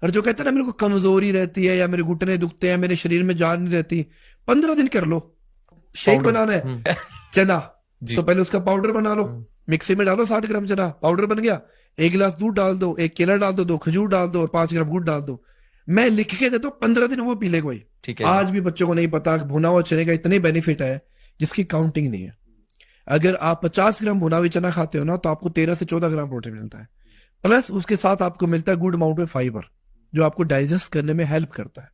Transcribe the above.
और जो कहते हैं ना मेरे को कमजोरी रहती है या मेरे घुटने दुखते हैं, मेरे शरीर में जान नहीं रहती, 15 दिन कर लो। Shake powder. बनाना है चना, जी। तो पहले उसका पाउडर बना लो, मिक्सी में डालो 60 ग्राम चना, पाउडर बन गया। 1 गिलास दूध डाल दो, 1 केला डाल दो, 2 खजूर डाल दो और 5 ग्राम गुड़ डाल दो। मैं लिख के देता हूँ, 15 दिन वो पी ले कोई। ठीक है जी। आज भी बच्चों को नहीं पता कि भुना हुआ चने का इतने बेनिफिट है जिसकी काउंटिंग नहीं है। अगर आप 50 ग्राम भुना हुआ चना खाते हो ना, तो आपको 13 से 14 ग्राम प्रोटीन मिलता है। प्लस उसके साथ आपको मिलता है गुड अमाउंट में फाइबर, जो आपको डाइजेस्ट करने में हेल्प करता है।